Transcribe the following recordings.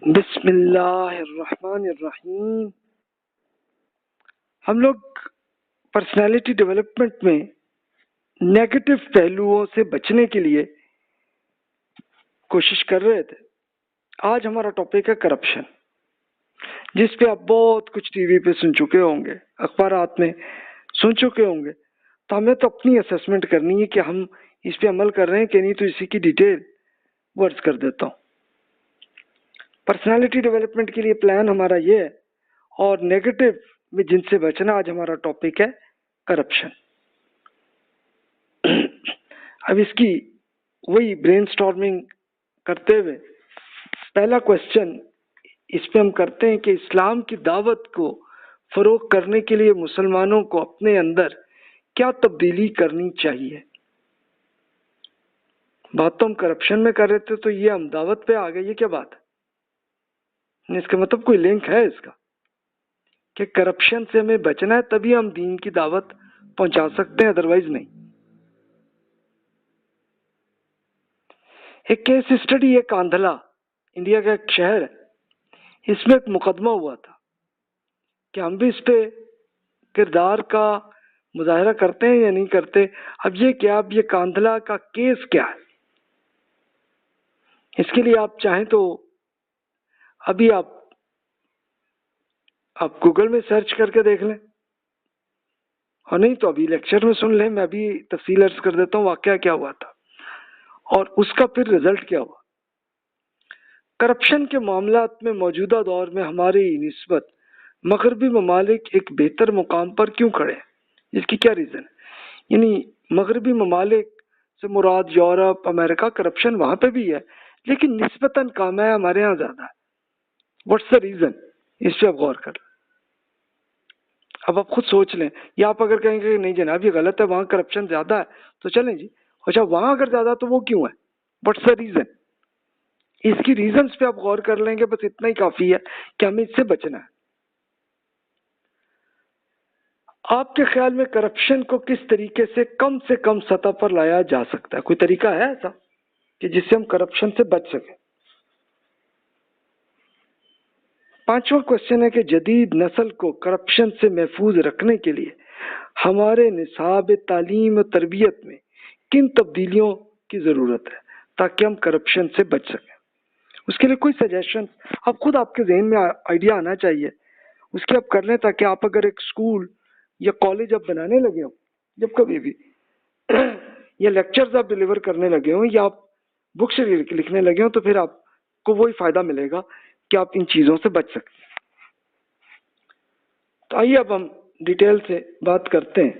بسم اللہ الرحمن الرحیم. ہم لوگ پرسنالٹی ڈیولپمنٹ میں نیگیٹو پہلوؤں سے بچنے کے لیے کوشش کر رہے تھے. آج ہمارا ٹاپک ہے کرپشن، جس پہ آپ بہت کچھ ٹی وی پہ سن چکے ہوں گے، اخبارات میں سن چکے ہوں گے. تو ہمیں تو اپنی اسیسمنٹ کرنی ہے کہ ہم اس پہ عمل کر رہے ہیں کہ نہیں. تو اسی کی ڈیٹیل ورڈز کر دیتا ہوں. پرسنالٹی ڈیولپمنٹ کے لیے پلان ہمارا یہ ہے، اور نیگیٹو میں جن سے بچنا آج ہمارا ٹاپک ہے کرپشن. اب اس کی وہی برین سٹارمنگ کرتے ہوئے پہلا کوشچن اس پہ ہم کرتے ہیں کہ اسلام کی دعوت کو فروغ کرنے کے لیے مسلمانوں کو اپنے اندر کیا تبدیلی کرنی چاہیے. بات تو ہم کرپشن میں کر رہے تھے، تو یہ ہم دعوت پہ آ گئے. یہ کیا بات ہے؟ اس کا مطلب کوئی لنک ہے اس کا کہ کرپشن سے ہمیں بچنا ہے، تبھی ہم دین کی دعوت پہنچا سکتے ہیں، ادروائز نہیں. ایک کیس اسٹڈی ہے کاندھلا، انڈیا کا ایک شہر ہے. اس میں ایک مقدمہ ہوا تھا کہ ہم بھی اس پہ کردار کا مظاہرہ کرتے ہیں یا نہیں کرتے. اب یہ کاندھلا کا کیس کیا ہے، اس کے لیے آپ چاہیں تو ابھی آپ گوگل میں سرچ کر کے دیکھ لیں، اور نہیں تو ابھی لیکچر میں سن لیں. میں ابھی تفصیل عرض کر دیتا ہوں واقعہ کیا ہوا تھا اور اس کا پھر رزلٹ کیا ہوا. کرپشن کے معاملات میں موجودہ دور میں ہماری نسبت مغربی ممالک ایک بہتر مقام پر کیوں کھڑے ہیں؟ اس کی کیا ریزن ہے؟ یعنی مغربی ممالک سے مراد یورپ، امریکہ. کرپشن وہاں پہ بھی ہے لیکن نسبتاً کم ہے، ہمارے ہاں زیادہ ہے. What's the reason? اس پہ آپ غور کر لیں. اب آپ خود سوچ لیں، یا آپ اگر کہیں گے کہ نہیں جناب یہ غلط ہے، وہاں کرپشن زیادہ ہے، تو چلیں جی. اچھا وہاں اگر زیادہ تو وہ کیوں ہے؟ What's the reason? اس کی ریزنز پہ آپ غور کر لیں گے، بس اتنا ہی کافی ہے کہ ہمیں اس سے بچنا ہے. آپ کے خیال میں کرپشن کو کس طریقے سے کم سطح پر لایا جا سکتا ہے؟ کوئی طریقہ ہے ایسا کہ جس سے ہم کرپشن سے بچ سکیں؟ پانچواں کوشچن ہے کہ جدید نسل کو کرپشن سے محفوظ رکھنے کے لیے ہمارے نصاب تعلیم و تربیت میں کن تبدیلیوں کی ضرورت ہے تاکہ ہم کرپشن سے بچ سکیں؟ اس کے لیے کوئی سجیشن اب خود آپ کے ذہن میں آئیڈیا آنا چاہیے، اس کے آپ کر لیں، تاکہ آپ اگر ایک اسکول یا کالج آپ بنانے لگے ہوں، جب کبھی بھی یا لیکچرز آپ ڈلیور کرنے لگے ہوں یا آپ بکس لکھنے لگے ہوں، تو پھر آپ کو وہی فائدہ ملے گا کہ آپ ان چیزوں سے بچ سکتے ہیں. تو آئیے اب ہم ڈیٹیل سے بات کرتے ہیں.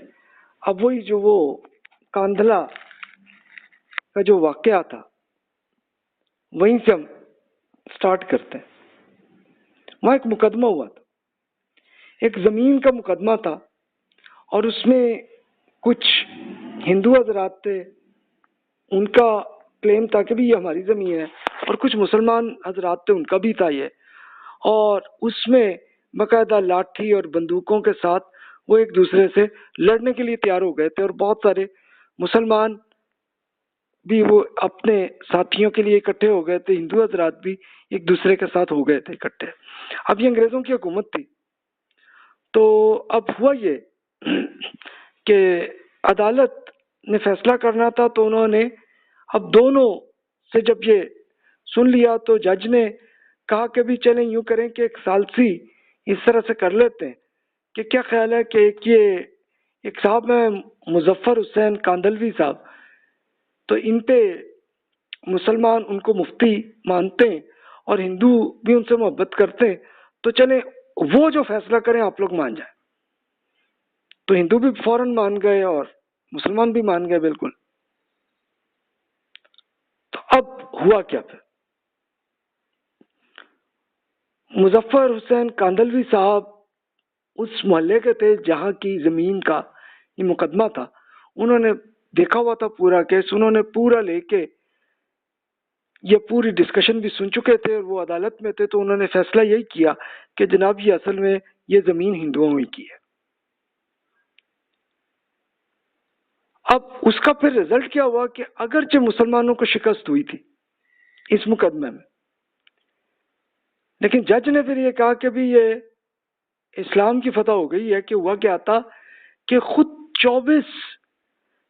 اب وہی جو وہ کاندھلا کا جو واقعہ تھا وہیں سے ہم سٹارٹ کرتے ہیں. وہاں ایک مقدمہ ہوا تھا، ایک زمین کا مقدمہ تھا، اور اس میں کچھ ہندو حضرات تھے، ان کا کلیم تھا کہ بھی یہ ہماری زمین ہے، اور کچھ مسلمان حضرات تھے، ان کا بھی تھا یہ. اور اس میں باقاعدہ لاٹھی اور بندوقوں کے ساتھ وہ ایک دوسرے سے لڑنے کے لیے تیار ہو گئے تھے، اور بہت سارے مسلمان بھی وہ اپنے ساتھیوں کے لیے اکٹھے ہو گئے تھے، ہندو حضرات بھی ایک دوسرے کے ساتھ ہو گئے تھے اکٹھے. اب یہ انگریزوں کی حکومت تھی. تو اب ہوا یہ کہ عدالت نے فیصلہ کرنا تھا، تو انہوں نے اب دونوں سے جب یہ سن لیا تو جج نے کہا کہ بھی چلیں یوں کریں کہ ایک ثالثی اس طرح سے کر لیتے ہیں کہ کیا خیال ہے کہ ایک صاحب ہیں مظفر حسین کاندھلوی صاحب، تو ان پہ مسلمان ان کو مفتی مانتے ہیں اور ہندو بھی ان سے محبت کرتے ہیں، تو چلیں وہ جو فیصلہ کریں آپ لوگ مان جائیں. تو ہندو بھی فوراً مان گئے اور مسلمان بھی مان گئے بالکل. تو اب ہوا کیا پھر؟ مظفر حسین کاندھلوی صاحب اس محلے کے تھے جہاں کی زمین کا یہ مقدمہ تھا. انہوں نے دیکھا ہوا تھا پورا کیس، انہوں نے پورا لے کے یہ پوری ڈسکشن بھی سن چکے تھے، اور وہ عدالت میں تھے. تو انہوں نے فیصلہ یہی کیا کہ جناب یہ اصل میں یہ زمین ہندوؤں کی ہے. اب اس کا پھر رزلٹ کیا ہوا کہ اگرچہ مسلمانوں کو شکست ہوئی تھی اس مقدمے میں، لیکن جج نے پھر یہ کہا کہ بھی یہ اسلام کی فتح ہو گئی ہے کہ ہوا کیا تھا کہ خود 24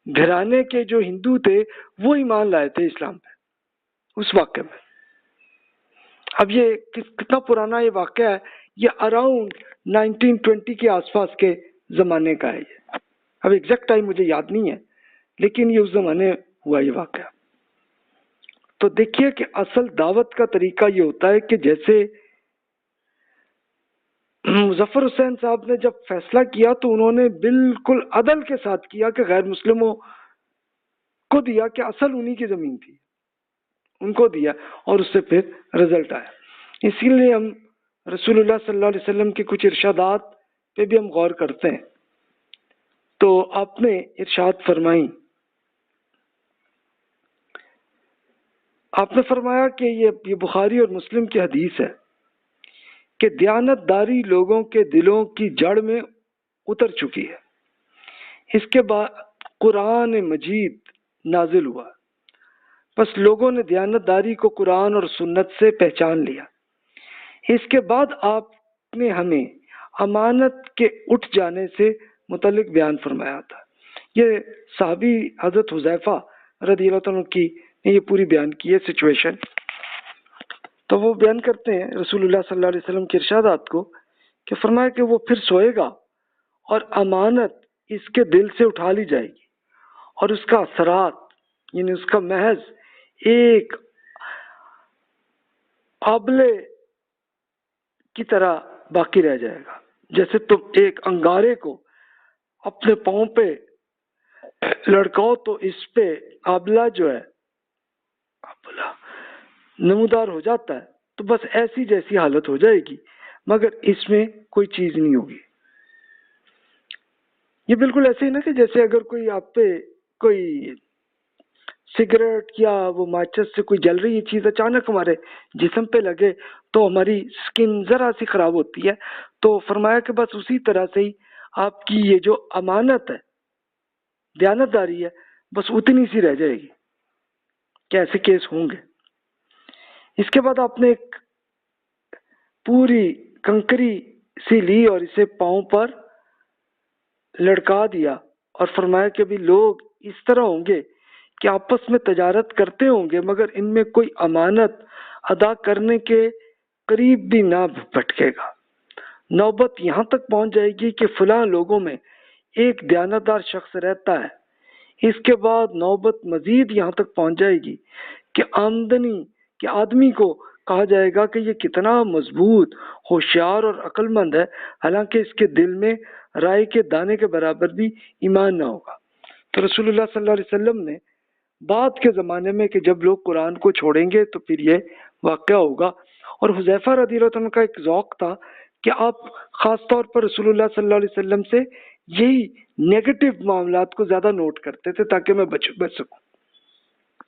گھرانے کے جو ہندو تھے وہ ایمان لائے تھے اسلام پہ اس واقعے میں. اب یہ کتنا پرانا یہ واقعہ ہے، یہ اراؤنڈ 1920 کے آس پاس کے زمانے کا ہے. یہ اب ایگزیکٹ ٹائم مجھے یاد نہیں ہے، لیکن یہ اس زمانے ہوا یہ واقعہ. تو دیکھیے کہ اصل دعوت کا طریقہ یہ ہوتا ہے کہ جیسے مظفر حسین صاحب نے جب فیصلہ کیا تو انہوں نے بالکل عدل کے ساتھ کیا کہ غیر مسلموں کو دیا کہ اصل انہی کی زمین تھی، ان کو دیا، اور اس سے پھر رزلٹ آیا. اسی لیے ہم رسول اللہ صلی اللہ علیہ وسلم کے کچھ ارشادات پہ بھی ہم غور کرتے ہیں. تو آپ نے ارشاد فرمائی، آپ نے فرمایا کہ یہ بخاری اور مسلم کی حدیث ہے کہ دیانت داری لوگوں کے دلوں کی جڑ میں اتر چکی ہے. اس کے بعد قرآن مجید نازل ہوا، بس لوگوں نے دیانت داری کو قرآن اور سنت سے پہچان لیا. اس کے بعد آپ نے ہمیں امانت کے اٹھ جانے سے متعلق بیان فرمایا تھا. یہ صحابی حضرت حذیفہ رضی اللہ عنہ کی نے یہ پوری بیان کی ہے سچویشن. تو وہ بیان کرتے ہیں رسول اللہ صلی اللہ علیہ وسلم کے ارشادات کو کہ فرمایا کہ وہ پھر سوئے گا اور امانت اس کے دل سے اٹھا لی جائے گی اور اس کا اثرات یعنی اس کا محض ایک آبلے کی طرح باقی رہ جائے گا. جیسے تم ایک انگارے کو اپنے پاؤں پہ لڑکاؤ تو اس پہ آبلہ جو ہے آبلہ نمودار ہو جاتا ہے، تو بس ایسی جیسی حالت ہو جائے گی، مگر اس میں کوئی چیز نہیں ہوگی. یہ بالکل ایسے ہی نا کہ جیسے اگر کوئی آپ پہ کوئی سگریٹ یا وہ ماچس سے کوئی جل رہی چیز اچانک ہمارے جسم پہ لگے تو ہماری سکن ذرا سی خراب ہوتی ہے. تو فرمایا کہ بس اسی طرح سے ہی آپ کی یہ جو امانت ہے، دیانت داری ہے، بس اتنی سی رہ جائے گی کہ ایسے کیس ہوں گے. اس کے بعد آپ نے ایک پوری کنکری سی لی اور اسے پاؤں پر لڑکا دیا اور فرمایا کہ بھی لوگ اس طرح ہوں گے کہ آپس میں تجارت کرتے ہوں گے مگر ان میں کوئی امانت ادا کرنے کے قریب بھی نہ بھٹکے گا. نوبت یہاں تک پہنچ جائے گی کہ فلاں لوگوں میں ایک دیانتدار شخص رہتا ہے. اس کے بعد نوبت مزید یہاں تک پہنچ جائے گی کہ آمدنی کے آدمی کو کہا جائے گا کہ یہ کتنا مضبوط، ہوشیار اور عقل مند ہے، حالانکہ اس کے دل میں رائے کے دانے کے برابر بھی ایمان نہ ہوگا. تو رسول اللہ صلی اللہ علیہ وسلم نے بعد کے زمانے میں کہ جب لوگ قرآن کو چھوڑیں گے تو پھر یہ واقعہ ہوگا. اور حذیفہ رضی اللہ عنہ کا ایک ذوق تھا کہ آپ خاص طور پر رسول اللہ صلی اللہ علیہ وسلم سے یہی نیگیٹو معاملات کو زیادہ نوٹ کرتے تھے تاکہ میں بچ سکوں،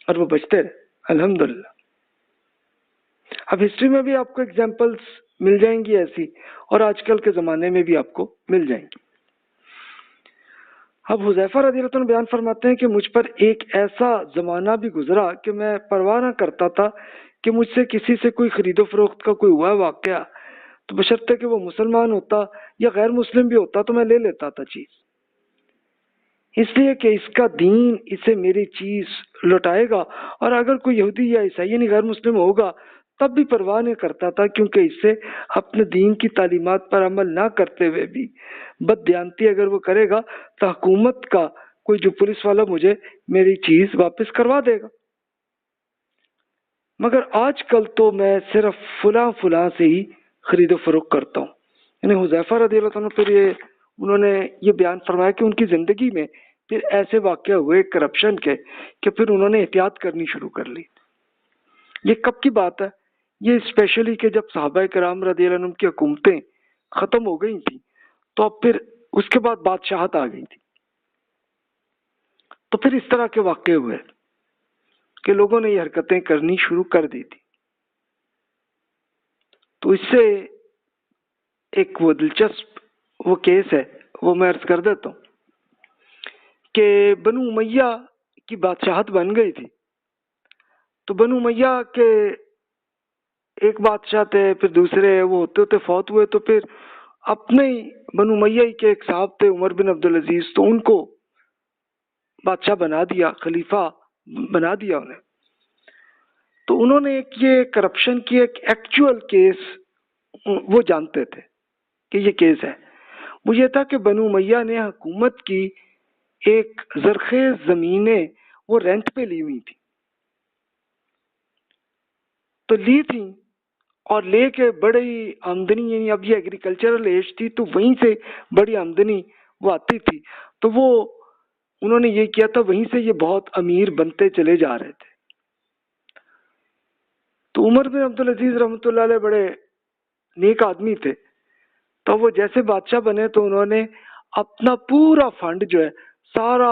اور وہ بچتے رہے الحمدللہ. اب ہسٹری میں بھی آپ کو ایگزامپلس مل جائیں گی ایسی، اور آج کل کے زمانے میں بھی آپ کو مل جائیں گی. اب حذیفہ رضی اللہ عنہ بیان فرماتے ہیں کہ مجھ پر ایک ایسا زمانہ بھی گزرا کہ میں پرواہ نہ کرتا تھا کہ مجھ سے کسی سے کوئی خرید و فروخت کا کوئی ہوا واقعہ تو بشرطے کہ وہ مسلمان ہوتا یا غیر مسلم بھی ہوتا تو میں لے لیتا تھا چیز، اس لیے کہ اس کا دین اسے میری چیز لوٹائے گا. اور اگر کوئی یہودی یا عیسائی یعنی غیر مسلم ہوگا تب بھی پرواہ نہیں کرتا تھا، کیونکہ اس سے اپنے دین کی تعلیمات پر عمل نہ کرتے ہوئے بھی بد دیانتی اگر وہ کرے گا تو حکومت کا کوئی جو پولیس والا مجھے میری چیز واپس کروا دے گا. مگر آج کل تو میں صرف فلاں سے ہی خرید و فروخت کرتا ہوں. یعنی حذیفہ رضی اللہ عنہ پھر انہوں نے یہ بیان فرمایا کہ ان کی زندگی میں پھر ایسے واقعہ ہوئے کرپشن کے کہ پھر انہوں نے احتیاط کرنی شروع کر لی. یہ کب کی بات ہے؟ یہ اسپیشلی کہ جب صحابہ کرام رضی اللہ عنہم کی حکومتیں ختم ہو گئی تھیں تو اب پھر اس کے بعد بادشاہت آ گئی تھی، تو پھر اس طرح کے واقعے ہوئے کہ لوگوں نے یہ حرکتیں کرنی شروع کر دی تھی. تو اس سے ایک وہ دلچسپ وہ کیس ہے وہ میں عرض کر دیتا ہوں کہ بنو امیہ کی بادشاہت بن گئی تھی. تو بنو امیہ کے ایک بادشاہ تھے، پھر دوسرے، وہ ہوتے ہوتے فوت ہوئے، تو پھر اپنے ہی بنو امیہ ہی کے ایک صاحب تھے عمر بن عبدالعزیز، تو ان کو بادشاہ بنا دیا، خلیفہ بنا دیا انہیں. تو انہوں نے ایک یہ کرپشن کی ایک ایکچوئل کیس وہ جانتے تھے کہ یہ کیس ہے. وہ یہ تھا کہ بنو امیہ نے حکومت کی ایک زرخیز زمینیں وہ رینٹ پہ لی ہوئی تھی، تو لی تھی اور لے کے بڑی آمدنی، یعنی اب یہ ایگریکلچرل ایج تھی تو وہیں سے بڑی آمدنی وہ آتی تھی. تو وہ انہوں نے یہ کیا تھا، وہیں سے یہ بہت امیر بنتے چلے جا رہے تھے. تو عمر بن عبدالعزیز رحمۃ اللہ علیہ بڑے نیک آدمی تھے. تو وہ جیسے بادشاہ بنے تو انہوں نے اپنا پورا فنڈ جو ہے سارا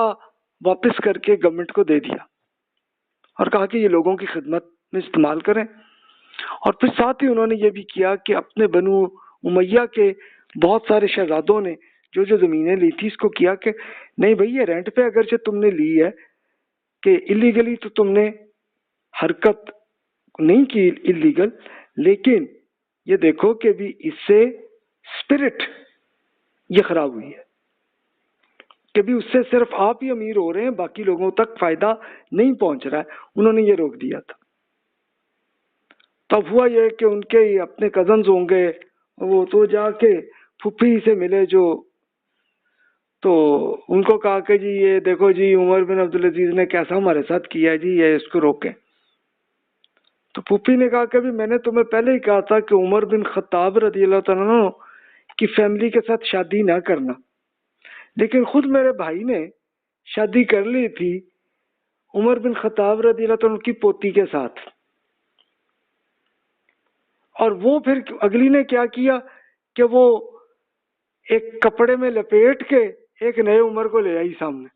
واپس کر کے گورنمنٹ کو دے دیا اور کہا کہ یہ لوگوں کی خدمت میں استعمال کریں. اور پھر ساتھ ہی انہوں نے یہ بھی کیا کہ اپنے بنو امیہ کے بہت سارے شہزادوں نے جو جو زمینیں لی تھی اس کو کیا کہ نہیں بھائی، یہ رینٹ پہ اگرچہ تم نے لی ہے کہ اللیگلی تو تم نے حرکت نہیں کی اللیگل، لیکن یہ دیکھو کہ بھی اس سے اسپرٹ یہ خراب ہوئی ہے کہ بھی اس سے صرف آپ ہی امیر ہو رہے ہیں، باقی لوگوں تک فائدہ نہیں پہنچ رہا ہے. انہوں نے یہ روک دیا تھا. تب ہوا یہ کہ ان کے ہی اپنے کزنز ہوں گے، وہ تو جا کے پھپھی سے ملے جو، تو ان کو کہا کہ جی یہ دیکھو جی عمر بن عبدالعزیز نے کیسا ہمارے ساتھ کیا ہے جی، یہ اس کو روکیں. تو پھپھی نے کہا کہ بھی میں نے تمہیں پہلے ہی کہا تھا کہ عمر بن خطاب رضی اللہ تعالیٰ عنہ کی فیملی کے ساتھ شادی نہ کرنا، لیکن خود میرے بھائی نے شادی کر لی تھی عمر بن خطاب رضی اللہ تعالیٰ عنہ کی پوتی کے ساتھ. اور وہ پھر اگلی نے کیا کیا کہ وہ ایک کپڑے میں لپیٹ کے ایک نئے عمر کو لے آئی سامنے.